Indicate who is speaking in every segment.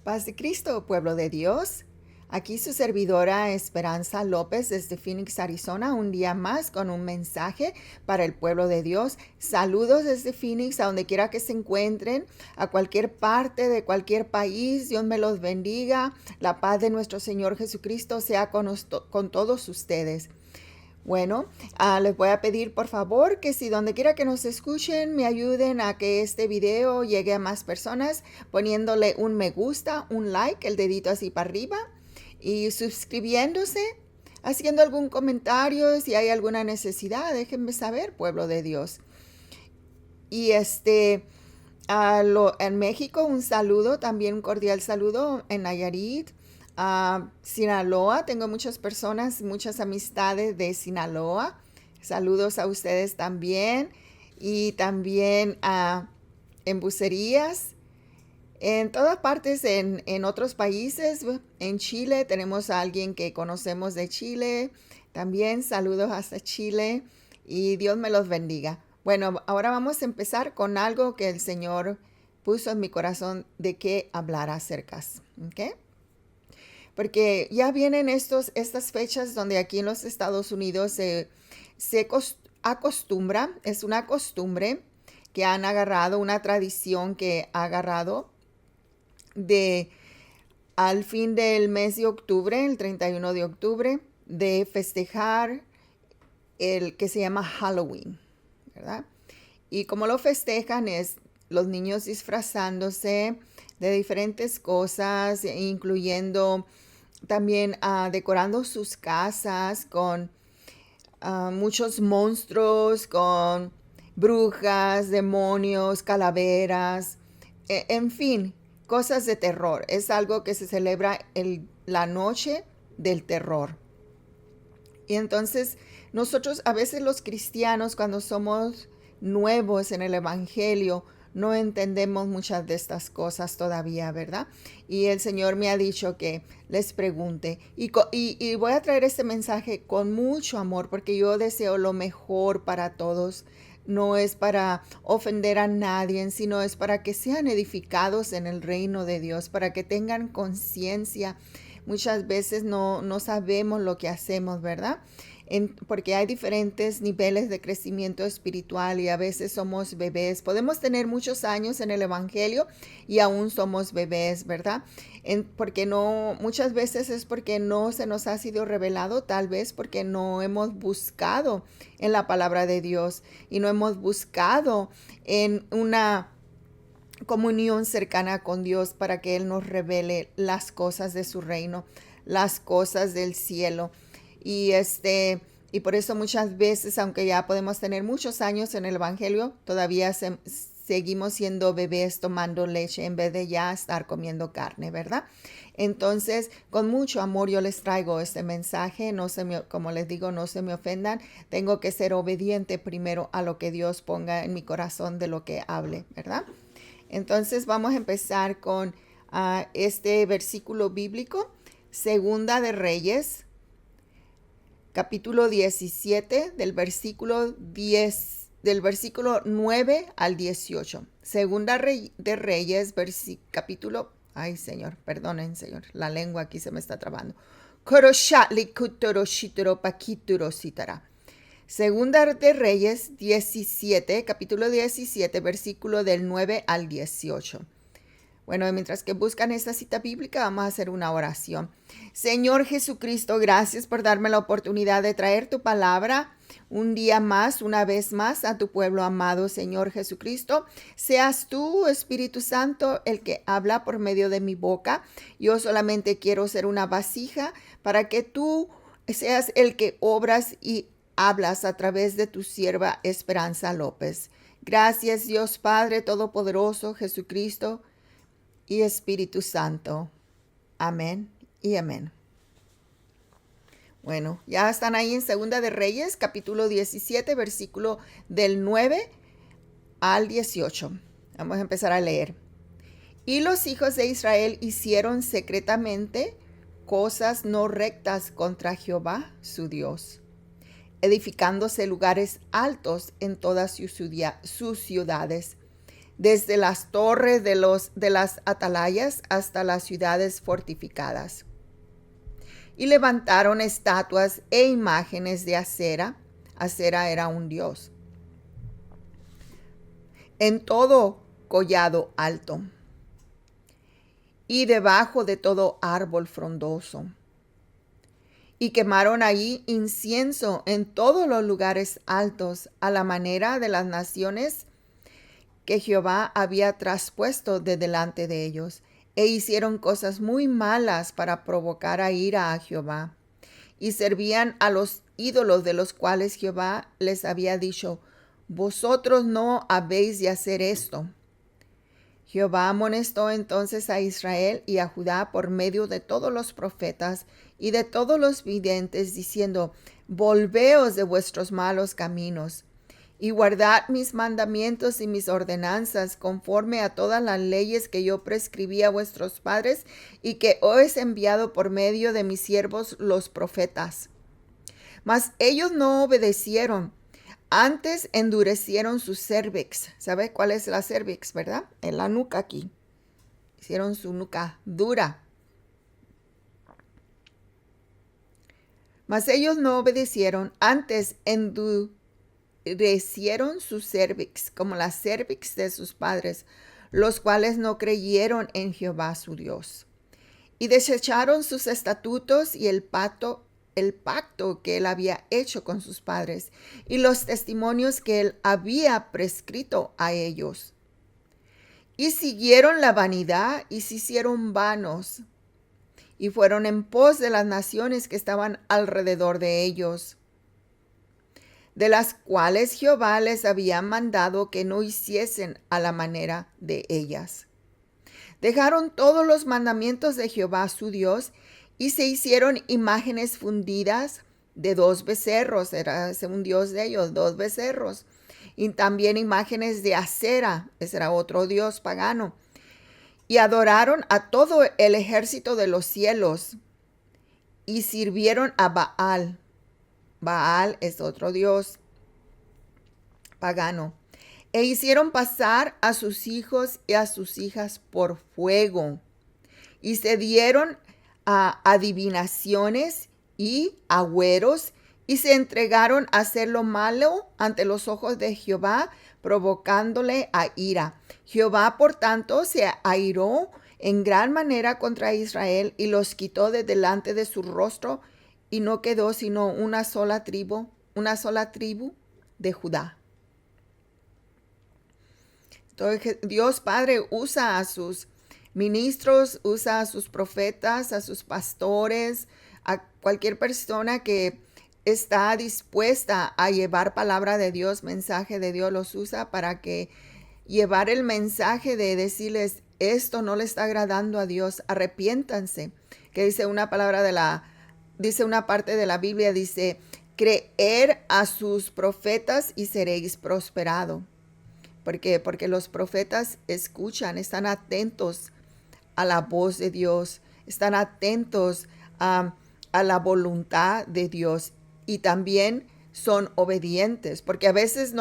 Speaker 1: Paz de Cristo, pueblo de Dios. Aquí su servidora Esperanza López desde Phoenix, Arizona, un día más con un mensaje para el pueblo de Dios. Saludos desde Phoenix, a donde quiera que se encuentren, a cualquier parte de cualquier país. Dios me los bendiga. La paz de nuestro Señor Jesucristo sea con todos ustedes. Bueno, les voy a pedir por favor que si donde quiera que nos escuchen me ayuden a que este video llegue a más personas poniéndole un me gusta, un like, el dedito así para arriba y suscribiéndose, haciendo algún comentario. Si hay alguna necesidad, déjenme saber, pueblo de Dios. Y en México un saludo, también un cordial saludo en Nayarit. Sinaloa, tengo muchas personas, muchas amistades de Sinaloa. Saludos a ustedes también. Y también en Bucerías, en todas partes, en otros países. En Chile tenemos a alguien que conocemos de Chile. También saludos hasta Chile y Dios me los bendiga. Bueno, ahora vamos a empezar con algo que el Señor puso en mi corazón de qué hablar acerca. ¿Ok? Porque ya vienen estas fechas donde aquí en los Estados Unidos se acostumbra, es una costumbre que han agarrado, una tradición que ha agarrado de al fin del mes de octubre, el 31 de octubre, de festejar el que se llama Halloween, ¿verdad? Y como lo festejan es los niños disfrazándose de diferentes cosas, incluyendo también decorando sus casas con muchos monstruos, con brujas, demonios, calaveras, en fin, cosas de terror. Es algo que se celebra la noche del terror. Y entonces nosotros a veces los cristianos cuando somos nuevos en el Evangelio no entendemos muchas de estas cosas todavía, ¿verdad? Y el Señor me ha dicho que les pregunte. Y voy a traer este mensaje con mucho amor porque yo deseo lo mejor para todos. No es para ofender a nadie, sino es para que sean edificados en el reino de Dios, para que tengan conciencia. Muchas veces no sabemos lo que hacemos, ¿verdad? Porque hay diferentes niveles de crecimiento espiritual y a veces somos bebés. Podemos tener muchos años en el Evangelio y aún somos bebés, ¿verdad? Porque no, muchas veces es porque no se nos ha sido revelado, tal vez porque no hemos buscado en la palabra de Dios y no hemos buscado en una comunión cercana con Dios para que Él nos revele las cosas de su reino, las cosas del cielo. Y y por eso muchas veces, aunque ya podemos tener muchos años en el Evangelio, todavía seguimos siendo bebés tomando leche en vez de ya estar comiendo carne, ¿verdad? Entonces, con mucho amor yo les traigo este mensaje. Como les digo, no se me ofendan. Tengo que ser obediente primero a lo que Dios ponga en mi corazón de lo que hable, ¿verdad? Entonces vamos a empezar con este versículo bíblico, Segunda de Reyes, capítulo 17, del versículo 9 al 18. Segunda de Reyes, capítulo, ay Señor, perdonen Señor, la lengua aquí se me está trabando. Segunda de Reyes 17, capítulo 17, versículo del 9 al 18. Bueno, mientras que buscan esta cita bíblica, vamos a hacer una oración. Señor Jesucristo, gracias por darme la oportunidad de traer tu palabra un día más, una vez más, a tu pueblo amado, Señor Jesucristo. Seas tú, Espíritu Santo, el que habla por medio de mi boca. Yo solamente quiero ser una vasija para que tú seas el que obras y hablas a través de tu sierva Esperanza López. Gracias, Dios Padre Todopoderoso, Jesucristo y Espíritu Santo. Amén y amén. Bueno, ya están ahí en Segunda de Reyes, capítulo 17, versículo del 9 al 18. Vamos a empezar a leer. Y los hijos de Israel hicieron secretamente cosas no rectas contra Jehová, su Dios, edificándose lugares altos en todas sus ciudades. desde las torres de las atalayas hasta las ciudades fortificadas. Y levantaron estatuas e imágenes de Acera. Acera era un dios. En todo collado alto y debajo de todo árbol frondoso. Y quemaron allí incienso en todos los lugares altos, a la manera de las naciones que Jehová había traspuesto de delante de ellos. E hicieron cosas muy malas para provocar a ira a Jehová. Y servían a los ídolos de los cuales Jehová les había dicho: vosotros no habéis de hacer esto. Jehová amonestó entonces a Israel y a Judá por medio de todos los profetas y de todos los videntes, diciendo: volveos de vuestros malos caminos, y guardad mis mandamientos y mis ordenanzas, conforme a todas las leyes que yo prescribí a vuestros padres, y que os he enviado por medio de mis siervos los profetas. Mas ellos no obedecieron. Antes endurecieron su cervix. ¿Sabe cuál es la cervix, verdad? En la nuca aquí. Hicieron su nuca dura. Mas ellos no obedecieron. Antes endurecieron su cervix, como la cervix de sus padres, los cuales no creyeron en Jehová su Dios. Y desecharon sus estatutos y el pacto que él había hecho con sus padres y los testimonios que él había prescrito a ellos. Y siguieron la vanidad y se hicieron vanos y fueron en pos de las naciones que estaban alrededor de ellos, de las cuales Jehová les había mandado que no hiciesen a la manera de ellas. Dejaron todos los mandamientos de Jehová su Dios y se hicieron imágenes fundidas de 2 becerros, era un dios de ellos, 2 becerros. Y también imágenes de Acera, ese era otro dios pagano. Y adoraron a todo el ejército de los cielos y sirvieron a Baal. Baal es otro dios pagano. E hicieron pasar a sus hijos y a sus hijas por fuego. Y se dieron a adivinaciones y agüeros, y se entregaron a hacer lo malo ante los ojos de Jehová, provocándole a ira. Jehová, por tanto, se airó en gran manera contra Israel y los quitó de delante de su rostro, y no quedó sino una sola tribu de Judá. Entonces, Dios Padre usa a sus ministros, usa a sus profetas, a sus pastores, a cualquier persona que está dispuesta a llevar palabra de Dios, mensaje de Dios, los usa para que llevar el mensaje de decirles: esto no le está agradando a Dios, arrepiéntanse. Que dice una parte de la Biblia, dice: creer a sus profetas y seréis prosperados. ¿Por qué? Porque los profetas escuchan, están atentos a la voz de Dios, están atentos a la voluntad de Dios, y también son obedientes, porque a veces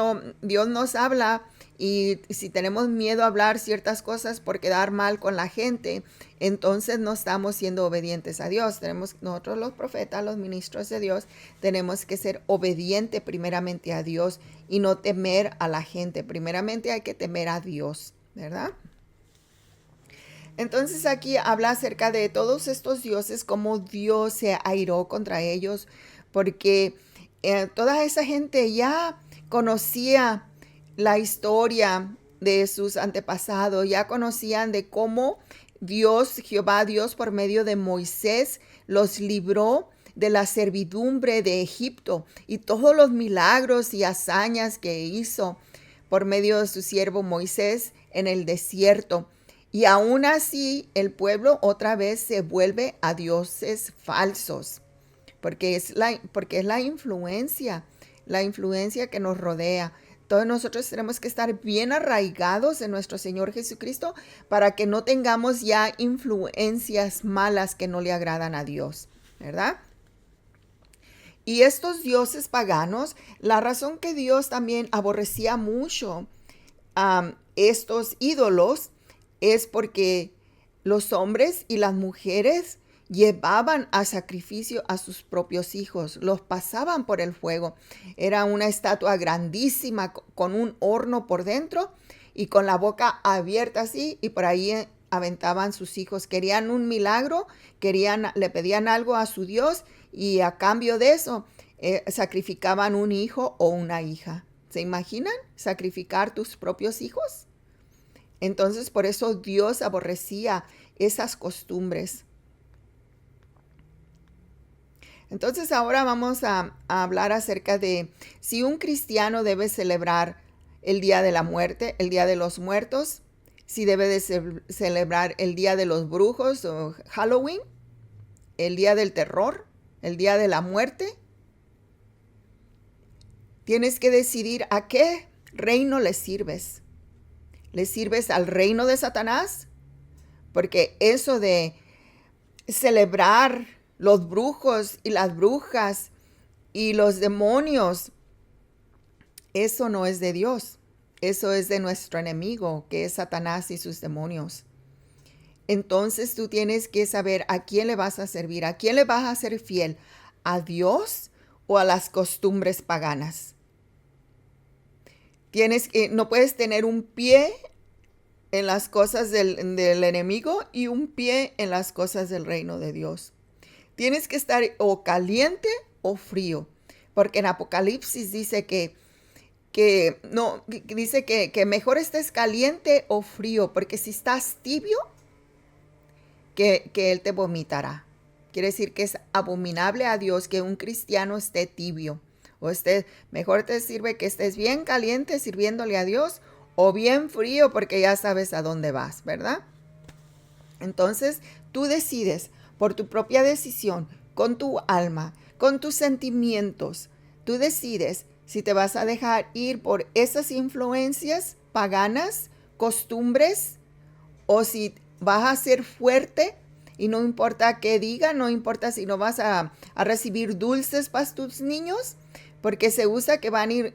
Speaker 1: Dios nos habla, y si tenemos miedo a hablar ciertas cosas por quedar mal con la gente, entonces no estamos siendo obedientes a Dios. Nosotros los profetas, los ministros de Dios, tenemos que ser obedientes primeramente a Dios y no temer a la gente. Primeramente hay que temer a Dios, ¿verdad? Entonces aquí habla acerca de todos estos dioses, cómo Dios se airó contra ellos, porque toda esa gente ya conocía la historia de sus antepasados, ya conocían de cómo Jehová Dios, por medio de Moisés, los libró de la servidumbre de Egipto, y todos los milagros y hazañas que hizo por medio de su siervo Moisés en el desierto. Y aún así el pueblo otra vez se vuelve a dioses falsos, porque es la influencia que nos rodea. Todos nosotros tenemos que estar bien arraigados en nuestro Señor Jesucristo para que no tengamos ya influencias malas que no le agradan a Dios, ¿verdad? Y estos dioses paganos, la razón que Dios también aborrecía mucho estos ídolos es porque los hombres y las mujeres llevaban a sacrificio a sus propios hijos, los pasaban por el fuego. Era una estatua grandísima con un horno por dentro y con la boca abierta así, y por ahí aventaban sus hijos. Querían un milagro, le pedían algo a su Dios y a cambio de eso sacrificaban un hijo o una hija. ¿Se imaginan sacrificar tus propios hijos? Entonces por eso Dios aborrecía esas costumbres. Entonces ahora vamos a hablar acerca de si un cristiano debe celebrar el Día de la Muerte, el Día de los Muertos, si debe de celebrar el Día de los Brujos o Halloween, el Día del Terror, el Día de la Muerte. Tienes que decidir a qué reino le sirves. ¿Le sirves al reino de Satanás? Porque eso de celebrar los brujos y las brujas y los demonios, eso no es de Dios. Eso es de nuestro enemigo, que es Satanás y sus demonios. Entonces tú tienes que saber a quién le vas a servir, a quién le vas a ser fiel, ¿a Dios o a las costumbres paganas? No puedes tener un pie en las cosas del enemigo y un pie en las cosas del reino de Dios. Tienes que estar o caliente o frío, porque en Apocalipsis dice que mejor estés caliente o frío, porque si estás tibio, que Él te vomitará. Quiere decir que es abominable a Dios que un cristiano esté tibio. Mejor te sirve que estés bien caliente sirviéndole a Dios o bien frío porque ya sabes a dónde vas, ¿verdad? Entonces tú decides por tu propia decisión, con tu alma, con tus sentimientos. Tú decides si te vas a dejar ir por esas influencias paganas, costumbres, o si vas a ser fuerte y no importa qué digan, no importa si no vas a recibir dulces para tus niños, porque se usa que van y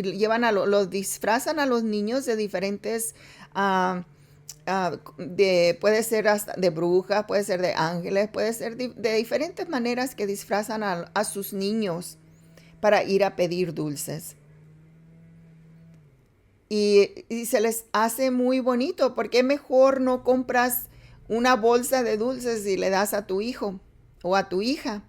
Speaker 1: llevan los disfrazan a los niños de diferentes, puede ser hasta de brujas, puede ser de ángeles, puede ser de diferentes maneras que disfrazan a sus niños para ir a pedir dulces. Y se les hace muy bonito, porque mejor no compras una bolsa de dulces y le das a tu hijo o a tu hija,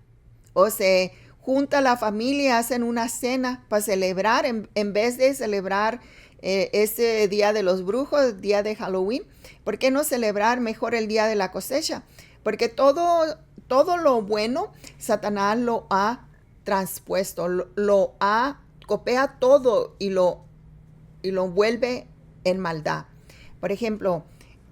Speaker 1: o se junta la familia, hacen una cena para celebrar, en vez de celebrar ese día de los brujos, día de Halloween. ¿Por qué no celebrar mejor el día de la cosecha? Porque todo lo bueno, Satanás lo ha transpuesto, copia todo y lo vuelve en maldad. Por ejemplo,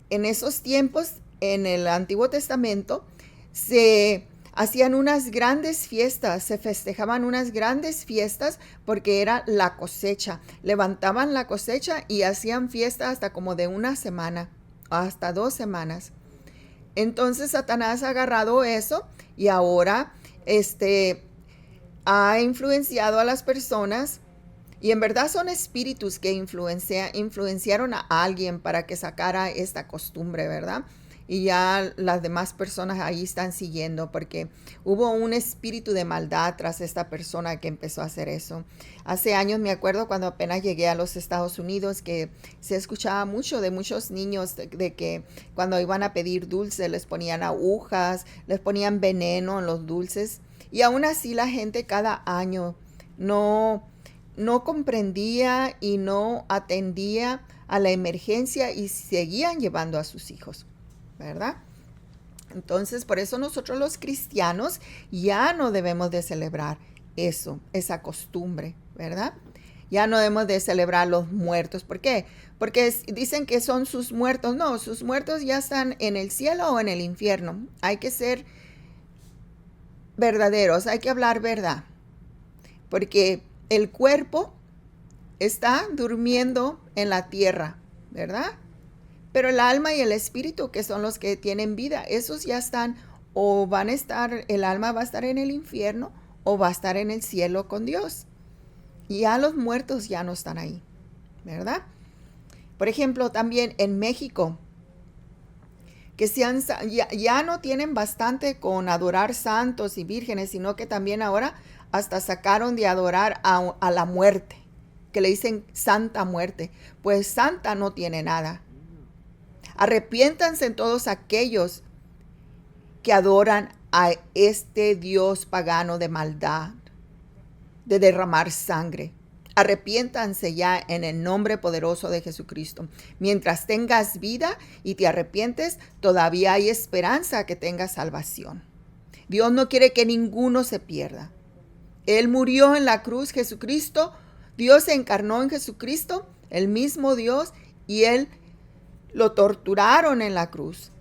Speaker 1: en esos tiempos, en el Antiguo Testamento, se hacían unas grandes fiestas, se festejaban unas grandes fiestas porque era la cosecha. Levantaban la cosecha y hacían fiesta hasta como de una semana, hasta 2 semanas. Entonces Satanás ha agarrado eso y ahora ha influenciado a las personas, y en verdad son espíritus que influenciaron a alguien para que sacara esta costumbre, ¿verdad? Y ya las demás personas ahí están siguiendo porque hubo un espíritu de maldad tras esta persona que empezó a hacer eso. Hace años me acuerdo cuando apenas llegué a los Estados Unidos que se escuchaba mucho de muchos niños de que cuando iban a pedir dulces les ponían agujas, les ponían veneno en los dulces, y aún así la gente cada año no comprendía y no atendía a la emergencia y seguían llevando a sus hijos, ¿verdad? Entonces, por eso nosotros los cristianos ya no debemos de celebrar eso, esa costumbre, ¿verdad? Ya no debemos de celebrar los muertos. ¿Por qué? Porque dicen que son sus muertos. No, sus muertos ya están en el cielo o en el infierno. Hay que ser verdaderos, hay que hablar verdad. Porque el cuerpo está durmiendo en la tierra, ¿verdad? Pero el alma y el espíritu, que son los que tienen vida, esos ya están, o van a estar, el alma va a estar en el infierno o va a estar en el cielo con Dios. Y ya los muertos ya no están ahí, ¿verdad? Por ejemplo, también en México, que ya no tienen bastante con adorar santos y vírgenes, sino que también ahora hasta sacaron de adorar a la muerte, que le dicen Santa Muerte. Pues Santa no tiene nada. Arrepiéntanse todos aquellos que adoran a este Dios pagano de maldad, de derramar sangre. Arrepiéntanse ya en el nombre poderoso de Jesucristo. Mientras tengas vida y te arrepientes, todavía hay esperanza que tengas salvación. Dios no quiere que ninguno se pierda. Él murió en la cruz, Jesucristo. Dios se encarnó en Jesucristo, el mismo Dios, y Él lo torturaron en la cruz.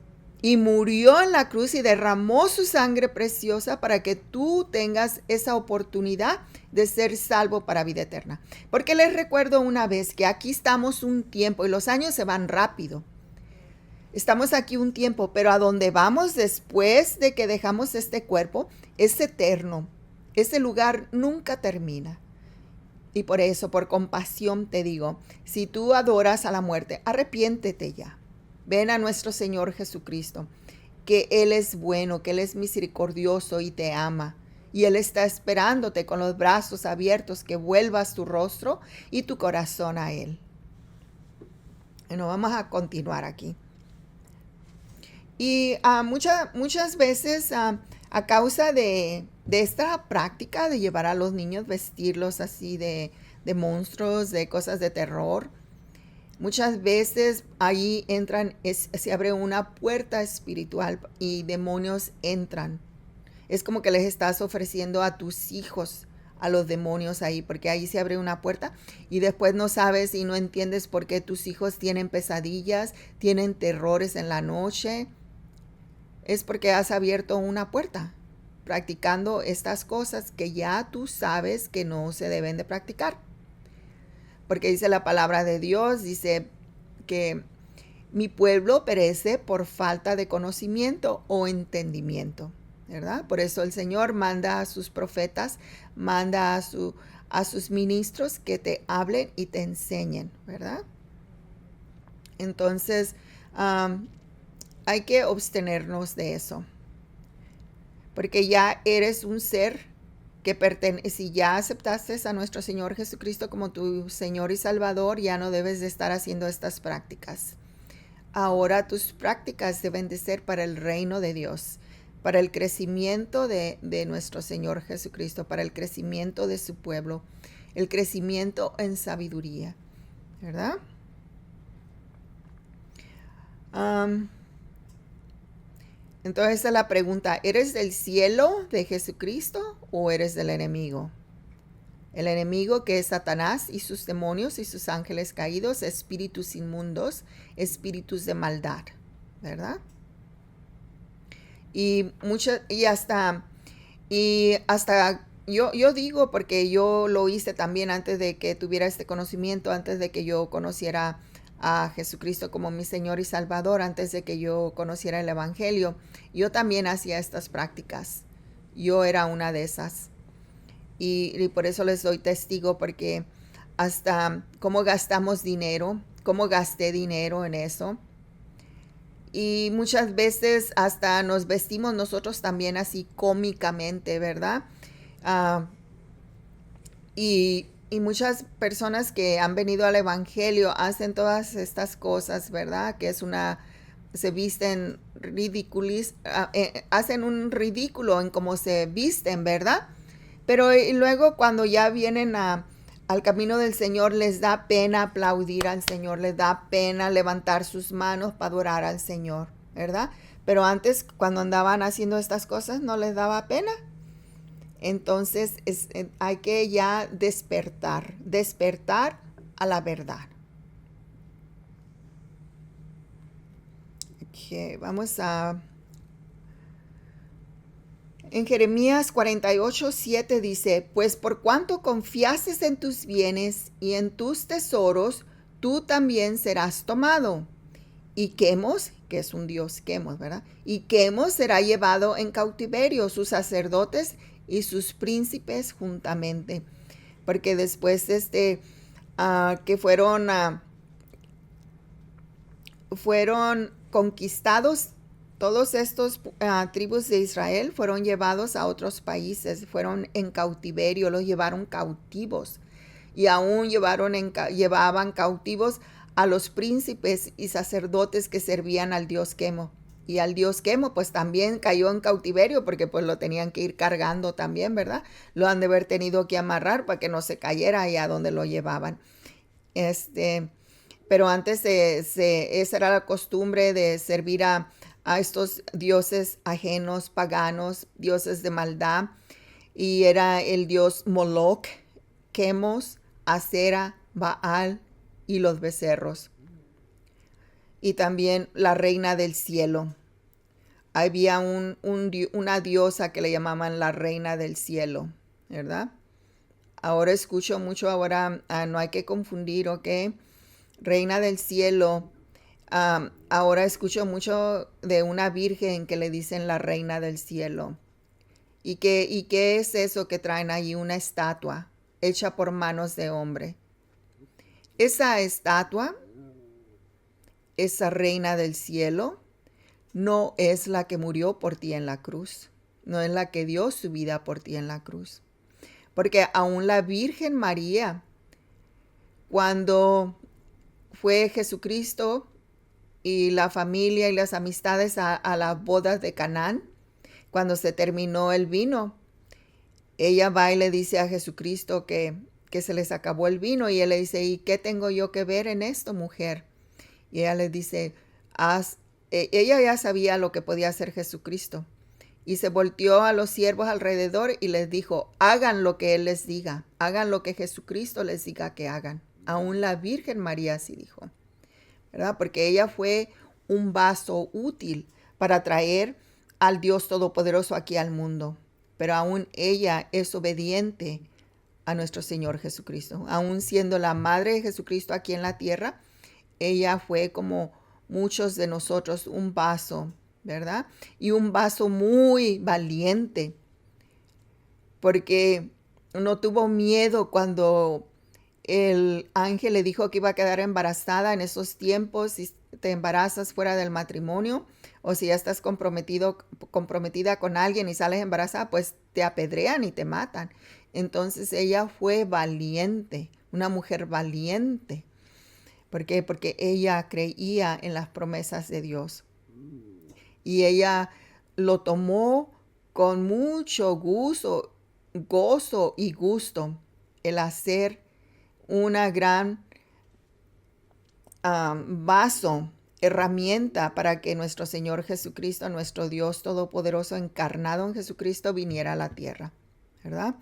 Speaker 1: Y murió en la cruz y derramó su sangre preciosa para que tú tengas esa oportunidad de ser salvo para vida eterna. Porque les recuerdo una vez que aquí estamos un tiempo y los años se van rápido. Estamos aquí un tiempo, pero a donde vamos después de que dejamos este cuerpo es eterno. Ese lugar nunca termina. Y por eso, por compasión te digo, si tú adoras a la muerte, arrepiéntete ya. Ven a nuestro Señor Jesucristo, que Él es bueno, que Él es misericordioso y te ama. Y Él está esperándote con los brazos abiertos que vuelvas tu rostro y tu corazón a Él. Bueno, vamos a continuar aquí. Y muchas veces a causa de esta práctica de llevar a los niños, vestirlos así de monstruos, de cosas de terror, muchas veces ahí se abre una puerta espiritual y demonios entran. Es como que les estás ofreciendo a tus hijos a los demonios ahí, porque ahí se abre una puerta y después no sabes y no entiendes por qué tus hijos tienen pesadillas, tienen terrores en la noche. Es porque has abierto una puerta, practicando estas cosas que ya tú sabes que no se deben de practicar. Porque dice la palabra de Dios, dice que mi pueblo perece por falta de conocimiento o entendimiento, ¿verdad? Por eso el Señor manda a sus profetas, manda a sus ministros que te hablen y te enseñen, ¿verdad? Entonces, hay que abstenernos de eso, porque ya eres un ser que si ya aceptaste a nuestro Señor Jesucristo como tu Señor y Salvador, ya no debes de estar haciendo estas prácticas. Ahora tus prácticas deben de ser para el reino de Dios, para el crecimiento de nuestro Señor Jesucristo, para el crecimiento de su pueblo, el crecimiento en sabiduría, ¿verdad? Entonces esa es la pregunta, ¿eres del cielo de Jesucristo o eres del enemigo? El enemigo, que es Satanás y sus demonios y sus ángeles caídos, espíritus inmundos, espíritus de maldad, ¿verdad? Y hasta yo digo, porque yo lo hice también antes de que tuviera este conocimiento, antes de que yo conociera a Jesucristo como mi Señor y Salvador, antes de que yo conociera el Evangelio, yo también hacía estas prácticas. Yo era una de esas. Y por eso les doy testigo, porque hasta cómo gastamos dinero, cómo gasté dinero en eso. Y muchas veces hasta nos vestimos nosotros también así cómicamente, ¿verdad? Y muchas personas que han venido al Evangelio hacen todas estas cosas, ¿verdad? Que se visten hacen un ridículo en cómo se visten, ¿verdad? Pero luego cuando ya vienen al camino del Señor, les da pena aplaudir al Señor, les da pena levantar sus manos para adorar al Señor, ¿verdad? Pero antes, cuando andaban haciendo estas cosas, no les daba pena. Entonces hay que ya despertar a la verdad. Okay, vamos en Jeremías 48:7 dice, pues por cuanto confiases en tus bienes y en tus tesoros, tú también serás tomado. Y Quemos, que es un dios Quemos, ¿verdad? Y Quemos será llevado en cautiverio, sus sacerdotes y sus príncipes juntamente. Porque después que fueron fueron conquistados. Todos estos tribus de Israel fueron llevados a otros países, fueron en cautiverio, los llevaron cautivos y aún llevaban cautivos a los príncipes y sacerdotes que servían al dios Quemo. Y al dios Quemo pues también cayó en cautiverio porque pues lo tenían que ir cargando también, ¿verdad? Lo han de haber tenido que amarrar para que no se cayera allá donde lo llevaban. Pero antes esa era la costumbre de servir a estos dioses ajenos, paganos, dioses de maldad. Y era el dios Moloch, Quemos, Acera, Baal y los becerros. Y también la reina del cielo. Había una diosa que le llamaban la reina del cielo, ¿verdad? Ahora escucho mucho, no hay que confundir, ¿ok? Reina del cielo. Ahora escucho mucho de una virgen que le dicen la reina del cielo. ¿Y qué es eso que traen ahí? Una estatua hecha por manos de hombre. Esa estatua, esa reina del cielo, no es la que murió por ti en la cruz. No es la que dio su vida por ti en la cruz. Porque aún la Virgen María, cuando fue Jesucristo y la familia y las amistades a las bodas de Canaán, cuando se terminó el vino, ella va y le dice a Jesucristo que se les acabó el vino y él le dice, ¿y qué tengo yo que ver en esto, mujer? Y ella le dice, ella ya sabía lo que podía hacer Jesucristo. Y se volteó a los siervos alrededor y les dijo, hagan lo que Él les diga, hagan lo que Jesucristo les diga que hagan. Aún la Virgen María así dijo, ¿verdad? Porque ella fue un vaso útil para traer al Dios Todopoderoso aquí al mundo. Pero aún ella es obediente a nuestro Señor Jesucristo. Aún siendo la madre de Jesucristo aquí en la tierra, ella fue como muchos de nosotros un vaso, ¿verdad? Y un vaso muy valiente, porque no tuvo miedo cuando el ángel le dijo que iba a quedar embarazada en esos tiempos. Si te embarazas fuera del matrimonio o si ya estás comprometida con alguien y sales embarazada, pues te apedrean y te matan. Entonces ella fue valiente, una mujer valiente. ¿Por qué? Porque ella creía en las promesas de Dios. Y ella lo tomó con mucho gozo y gusto, el hacer una gran herramienta para que nuestro Señor Jesucristo, nuestro Dios Todopoderoso encarnado en Jesucristo, viniera a la tierra, ¿verdad?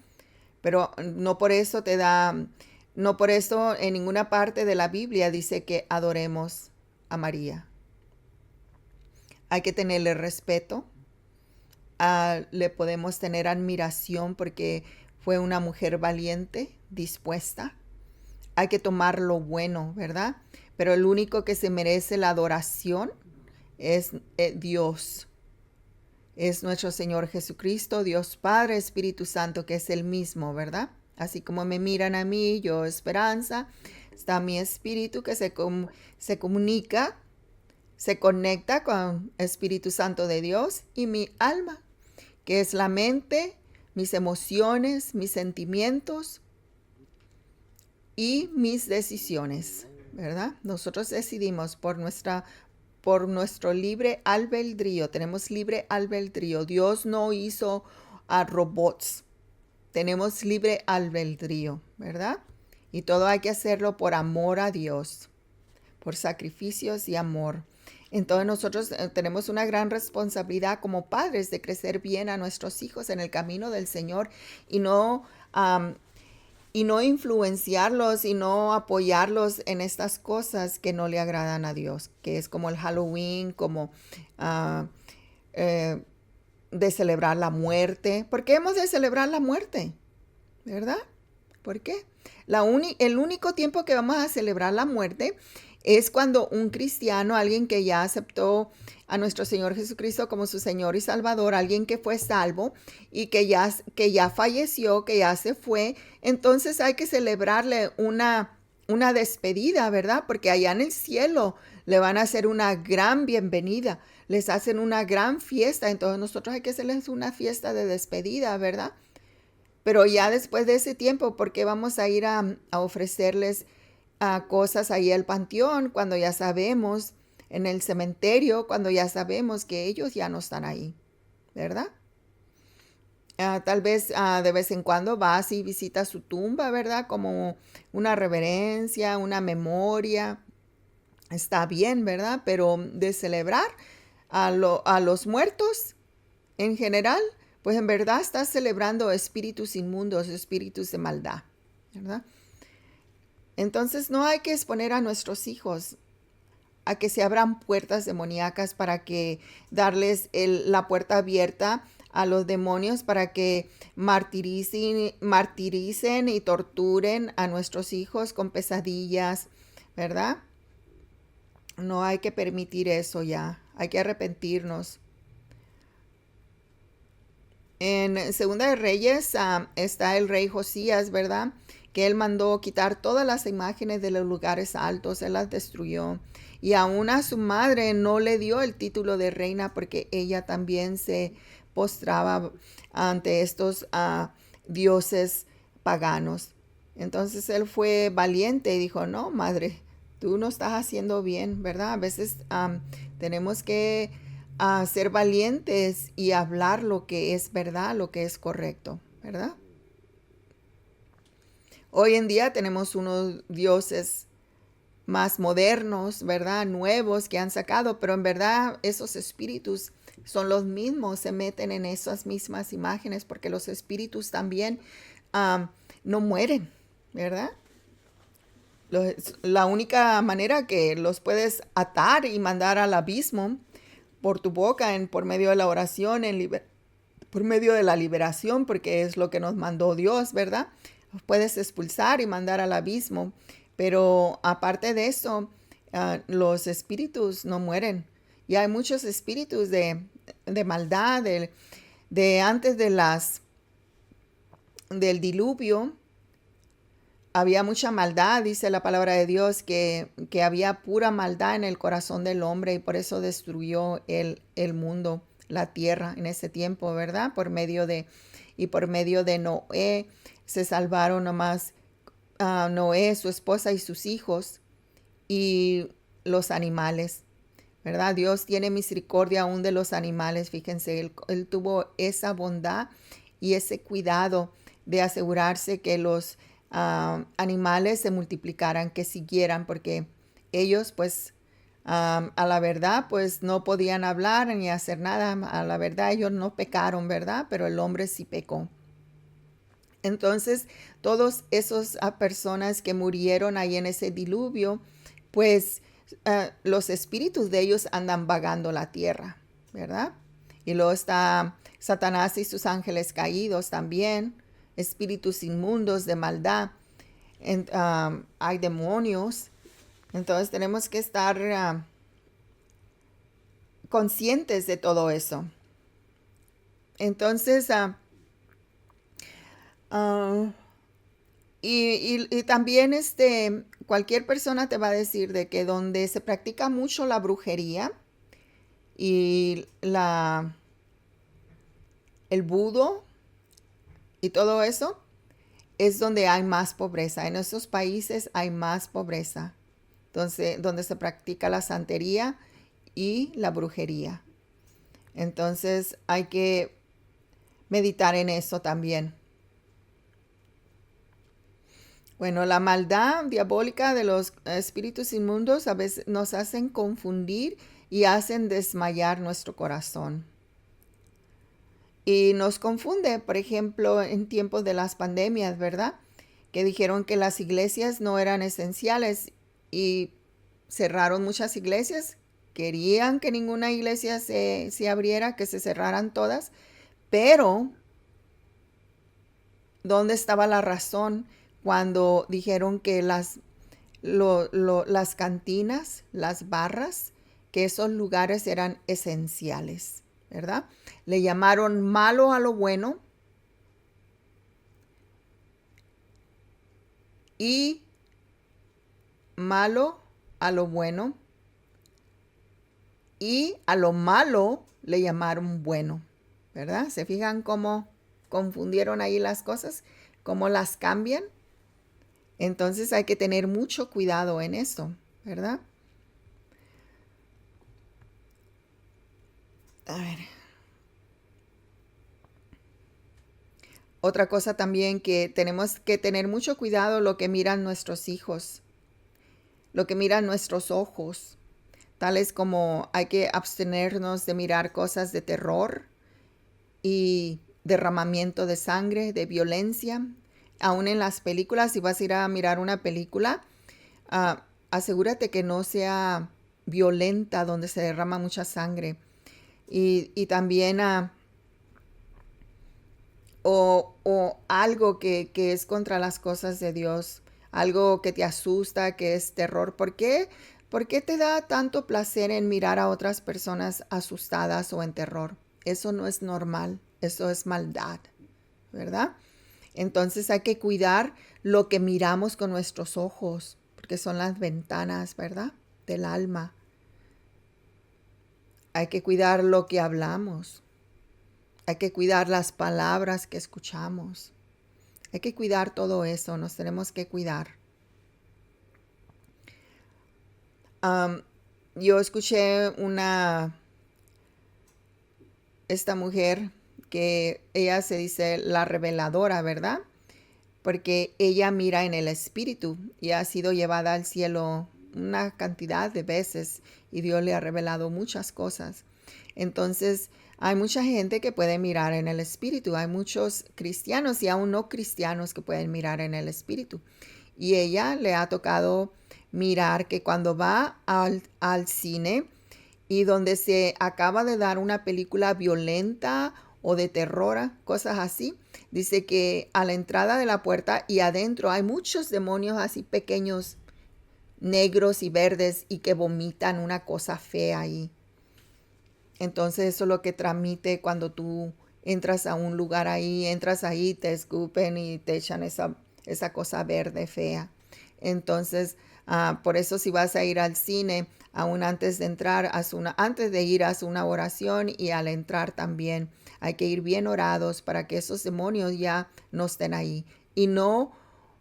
Speaker 1: Pero no por eso en ninguna parte de la Biblia dice que adoremos a María. Hay que tenerle respeto, le podemos tener admiración porque fue una mujer valiente, dispuesta. Hay que tomar lo bueno, ¿verdad? Pero el único que se merece la adoración es Dios. Es nuestro Señor Jesucristo, Dios Padre, Espíritu Santo, que es el mismo, ¿verdad? Así como me miran a mí, yo esperanza, está mi espíritu que se comunica, se conecta con Espíritu Santo de Dios y mi alma, que es la mente, mis emociones, mis sentimientos y mis decisiones, ¿verdad? Nosotros decidimos por nuestro libre albedrío. Tenemos libre albedrío. Dios no hizo a robots. Tenemos libre albedrío, ¿verdad? Y todo hay que hacerlo por amor a Dios, por sacrificios y amor. Entonces nosotros tenemos una gran responsabilidad como padres de crecer bien a nuestros hijos en el camino del Señor y no influenciarlos y no apoyarlos en estas cosas que no le agradan a Dios, que es como el Halloween, como de celebrar la muerte. ¿Por qué hemos de celebrar la muerte? ¿Verdad? ¿Por qué? El único tiempo que vamos a celebrar la muerte es cuando un cristiano, alguien que ya aceptó a nuestro Señor Jesucristo como su Señor y Salvador, alguien que fue salvo y que ya falleció, que ya se fue, entonces hay que celebrarle una una despedida, ¿verdad? Porque allá en el cielo le van a hacer una gran bienvenida, les hacen una gran fiesta, entonces nosotros hay que hacerles una fiesta de despedida, ¿verdad? Pero ya después de ese tiempo, ¿por qué vamos a ir a ofrecerles cosas ahí al panteón cuando ya sabemos, en el cementerio, cuando ya sabemos que ellos ya no están ahí, ¿verdad? Tal vez de vez en cuando vas y visitas su tumba, ¿verdad? Como una reverencia, una memoria. Está bien, ¿verdad? Pero de celebrar a los muertos en general, pues en verdad estás celebrando espíritus inmundos, espíritus de maldad, ¿verdad? Entonces no hay que exponer a nuestros hijos a que se abran puertas demoníacas para que darles la puerta abierta a los demonios para que martiricen y torturen a nuestros hijos con pesadillas, ¿verdad? No hay que permitir eso ya, hay que arrepentirnos. En Segunda de Reyes está el rey Josías, ¿verdad? Que él mandó quitar todas las imágenes de los lugares altos, él las destruyó. Y aún a su madre no le dio el título de reina porque ella también se postraba ante estos dioses paganos. Entonces él fue valiente y dijo, no, madre, tú no estás haciendo bien, ¿verdad? A veces tenemos que ser valientes y hablar lo que es verdad, lo que es correcto, ¿verdad? Hoy en día tenemos unos dioses más modernos, ¿verdad? Nuevos que han sacado, pero en verdad esos espíritus son los mismos, se meten en esas mismas imágenes porque los espíritus también no mueren, ¿verdad? La única manera que los puedes atar y mandar al abismo por tu boca, por medio de la oración, por medio de la liberación, porque es lo que nos mandó Dios, ¿verdad? Los puedes expulsar y mandar al abismo, pero aparte de eso, los espíritus no mueren. Y hay muchos espíritus de maldad, de antes del diluvio. Había mucha maldad, dice la palabra de Dios, que había pura maldad en el corazón del hombre y por eso destruyó el mundo, la tierra en ese tiempo, ¿verdad? Por medio de Noé se salvaron nomás Noé, su esposa y sus hijos y los animales, ¿verdad? Dios tiene misericordia aún de los animales, fíjense, él tuvo esa bondad y ese cuidado de asegurarse que los animales se multiplicaran, que siguieran, porque ellos pues a la verdad pues no podían hablar ni hacer nada, a la verdad ellos no pecaron, ¿verdad? Pero el hombre sí pecó. Entonces, todos esos personas que murieron ahí en ese diluvio, pues los espíritus de ellos andan vagando la tierra, ¿verdad? Y luego está Satanás y sus ángeles caídos también, espíritus inmundos de maldad. Hay demonios. Entonces tenemos que estar conscientes de todo eso. Entonces, uh, y también cualquier persona te va a decir de que donde se practica mucho la brujería y el vudú y todo eso, es donde hay más pobreza. En esos países hay más pobreza. Entonces, donde se practica la santería y la brujería. Entonces hay que meditar en eso también. Bueno, la maldad diabólica de los espíritus inmundos a veces nos hacen confundir y hacen desmayar nuestro corazón. Y nos confunde, por ejemplo, en tiempos de las pandemias, ¿verdad? Que dijeron que las iglesias no eran esenciales y cerraron muchas iglesias. Querían que ninguna iglesia se abriera, que se cerraran todas, pero ¿dónde estaba la razón cuando dijeron que las cantinas, las barras, que esos lugares eran esenciales, ¿verdad? Le llamaron malo a lo bueno y malo a lo bueno y a lo malo le llamaron bueno, ¿verdad? ¿Se fijan cómo confundieron ahí las cosas? ¿Cómo las cambian? Entonces hay que tener mucho cuidado en esto, ¿verdad? A ver. Otra cosa también que tenemos que tener mucho cuidado lo que miran nuestros hijos, lo que miran nuestros ojos, tales como hay que abstenernos de mirar cosas de terror y derramamiento de sangre, de violencia. Aún en las películas, si vas a ir a mirar una película, asegúrate que no sea violenta, donde se derrama mucha sangre. Y también o algo que es contra las cosas de Dios, algo que te asusta, que es terror. ¿Por qué? ¿Por qué te da tanto placer en mirar a otras personas asustadas o en terror? Eso no es normal, eso es maldad, ¿verdad? Entonces hay que cuidar lo que miramos con nuestros ojos, porque son las ventanas, ¿verdad? Del alma. Hay que cuidar lo que hablamos. Hay que cuidar las palabras que escuchamos. Hay que cuidar todo eso, nos tenemos que cuidar. Yo escuché esta mujer que ella se dice la reveladora, ¿verdad? Porque ella mira en el espíritu y ha sido llevada al cielo una cantidad de veces y Dios le ha revelado muchas cosas. Entonces, hay mucha gente que puede mirar en el espíritu. Hay muchos cristianos y aún no cristianos que pueden mirar en el espíritu. Y ella le ha tocado mirar que cuando va al cine y donde se acaba de dar una película violenta o de terror, cosas así, dice que a la entrada de la puerta y adentro hay muchos demonios así pequeños, negros y verdes y que vomitan una cosa fea ahí. Entonces eso es lo que transmite cuando tú entras a un lugar ahí, entras ahí, te escupen y te echan esa cosa verde fea. Entonces, por eso si vas a ir al cine, aún antes de entrar, antes de ir, haz una oración y al entrar también hay que ir bien orados para que esos demonios ya no estén ahí y no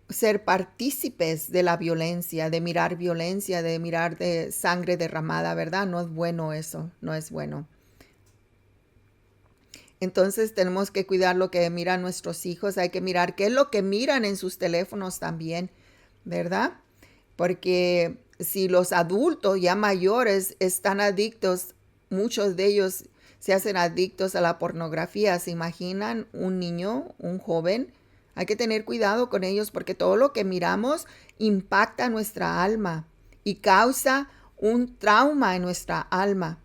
Speaker 1: ser partícipes de la violencia, de mirar de sangre derramada, ¿verdad? No es bueno eso, no es bueno. Entonces tenemos que cuidar lo que miran nuestros hijos, hay que mirar qué es lo que miran en sus teléfonos también, ¿verdad? Porque si los adultos ya mayores están adictos, muchos de ellos se hacen adictos a la pornografía, ¿se imaginan un niño, un joven? Hay que tener cuidado con ellos porque todo lo que miramos impacta nuestra alma y causa un trauma en nuestra alma.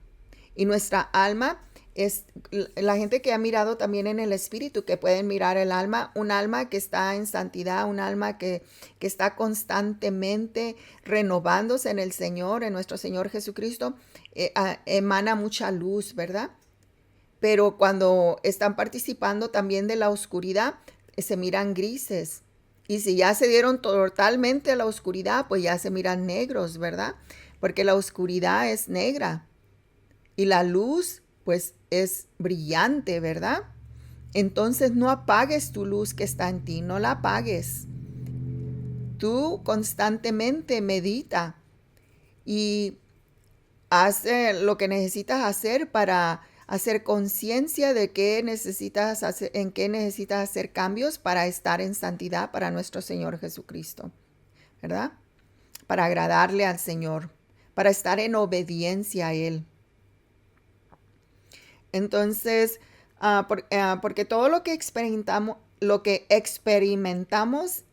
Speaker 1: Y nuestra alma es la gente que ha mirado también en el espíritu, que pueden mirar el alma, un alma que está en santidad, un alma que está constantemente renovándose en el Señor, en nuestro Señor Jesucristo, emana mucha luz, ¿verdad? Pero cuando están participando también de la oscuridad, se miran grises. Y si ya se dieron totalmente a la oscuridad, pues ya se miran negros, ¿verdad? Porque la oscuridad es negra y la luz pues es brillante, ¿verdad? Entonces no apagues tu luz que está en ti, no la apagues. Tú constantemente medita y haz lo que necesitas hacer para hacer conciencia de qué necesitas hacer, en qué necesitas hacer cambios para estar en santidad para nuestro Señor Jesucristo, ¿verdad? Para agradarle al Señor, para estar en obediencia a Él. Entonces, porque todo lo que experimentamos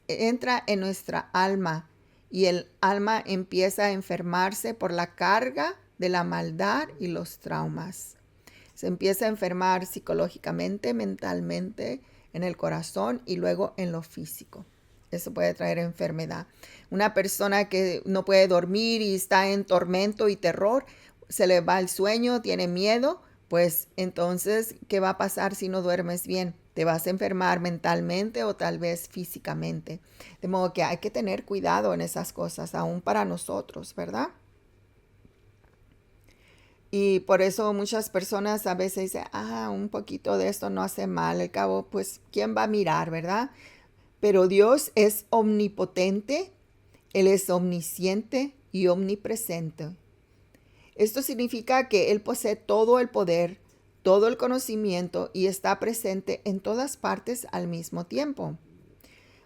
Speaker 1: entra en nuestra alma y el alma empieza a enfermarse por la carga de la maldad y los traumas. Se empieza a enfermar psicológicamente, mentalmente, en el corazón y luego en lo físico. Eso puede traer enfermedad. Una persona que no puede dormir y está en tormento y terror, se le va el sueño, tiene miedo, pues entonces, ¿qué va a pasar si no duermes bien? Te vas a enfermar mentalmente o tal vez físicamente. De modo que hay que tener cuidado en esas cosas, aún para nosotros, ¿verdad? Y por eso muchas personas a veces dicen, un poquito de esto no hace mal. Al cabo, pues, ¿quién va a mirar, verdad? Pero Dios es omnipotente, Él es omnisciente y omnipresente. Esto significa que Él posee todo el poder, todo el conocimiento y está presente en todas partes al mismo tiempo.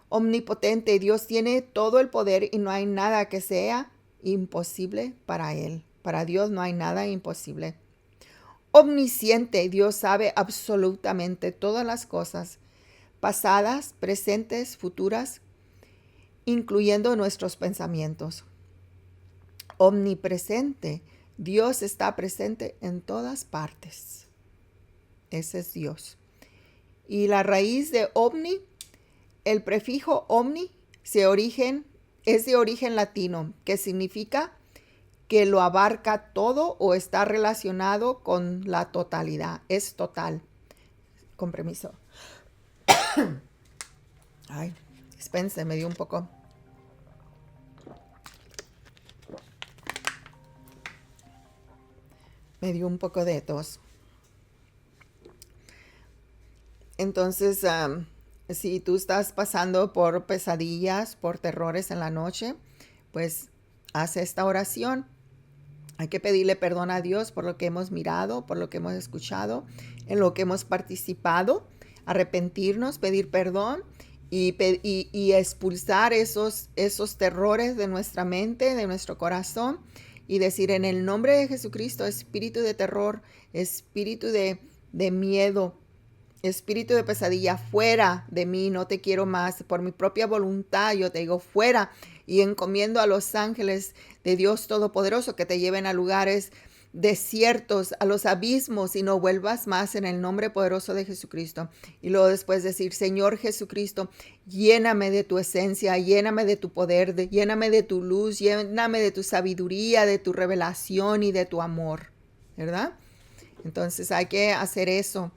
Speaker 1: Omnipotente, Dios tiene todo el poder y no hay nada que sea imposible para Él. Para Dios no hay nada imposible. Omnisciente, Dios sabe absolutamente todas las cosas, pasadas, presentes, futuras, incluyendo nuestros pensamientos. Omnipresente, Dios está presente en todas partes. Ese es Dios. Y la raíz de omni, el prefijo omni, es de origen latino, que significa que lo abarca todo o está relacionado con la totalidad. Es total. Con permiso. Ay, dispense, me dio un poco. Me dio un poco de tos. Entonces, si tú estás pasando por pesadillas, por terrores en la noche, pues haz esta oración. Hay que pedirle perdón a Dios por lo que hemos mirado, por lo que hemos escuchado, en lo que hemos participado, arrepentirnos, pedir perdón y expulsar esos terrores de nuestra mente, de nuestro corazón, y decir en el nombre de Jesucristo, espíritu de terror, espíritu de miedo, espíritu de pesadilla, fuera de mí, no te quiero más. Por mi propia voluntad yo te digo fuera, y encomiendo a los ángeles de Dios Todopoderoso que te lleven a lugares desiertos, a los abismos, y no vuelvas más en el nombre poderoso de Jesucristo. Y luego después decir, Señor Jesucristo, lléname de tu esencia, lléname de tu poder, lléname de tu luz, lléname de tu sabiduría, de tu revelación y de tu amor, ¿verdad? Entonces hay que hacer eso.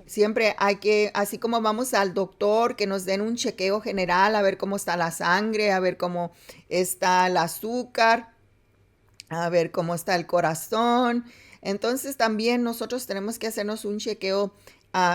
Speaker 1: Siempre hay que, así como vamos al doctor, que nos den un chequeo general, a ver cómo está la sangre, a ver cómo está el azúcar, a ver cómo está el corazón. Entonces también nosotros tenemos que hacernos un chequeo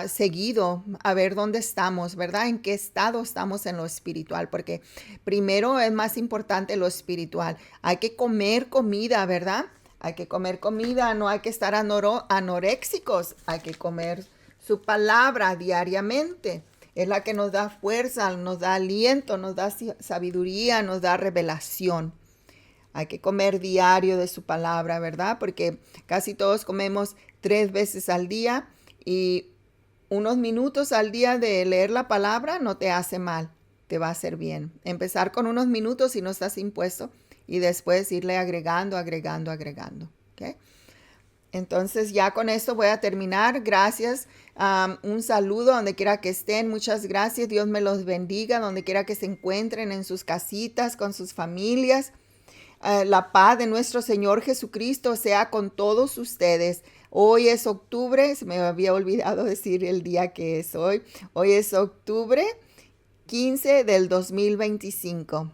Speaker 1: seguido, a ver dónde estamos, ¿verdad? En qué estado estamos en lo espiritual, porque primero es más importante lo espiritual. Hay que comer comida, ¿verdad? Hay que comer comida, no hay que estar anoréxicos, hay que comer su palabra diariamente. Es la que nos da fuerza, nos da aliento, nos da sabiduría, nos da revelación. Hay que comer diario de su palabra, ¿verdad? Porque casi todos comemos 3 veces al día y unos minutos al día de leer la palabra no te hace mal, te va a hacer bien. Empezar con unos minutos si no estás impuesto y después irle agregando. ¿Okay? Entonces ya con esto voy a terminar. Gracias. Un saludo donde quiera que estén. Muchas gracias. Dios me los bendiga donde quiera que se encuentren en sus casitas, con sus familias. La paz de nuestro Señor Jesucristo sea con todos ustedes. Hoy es octubre. Se me había olvidado decir el día que es hoy. Hoy es octubre 15 del 2025.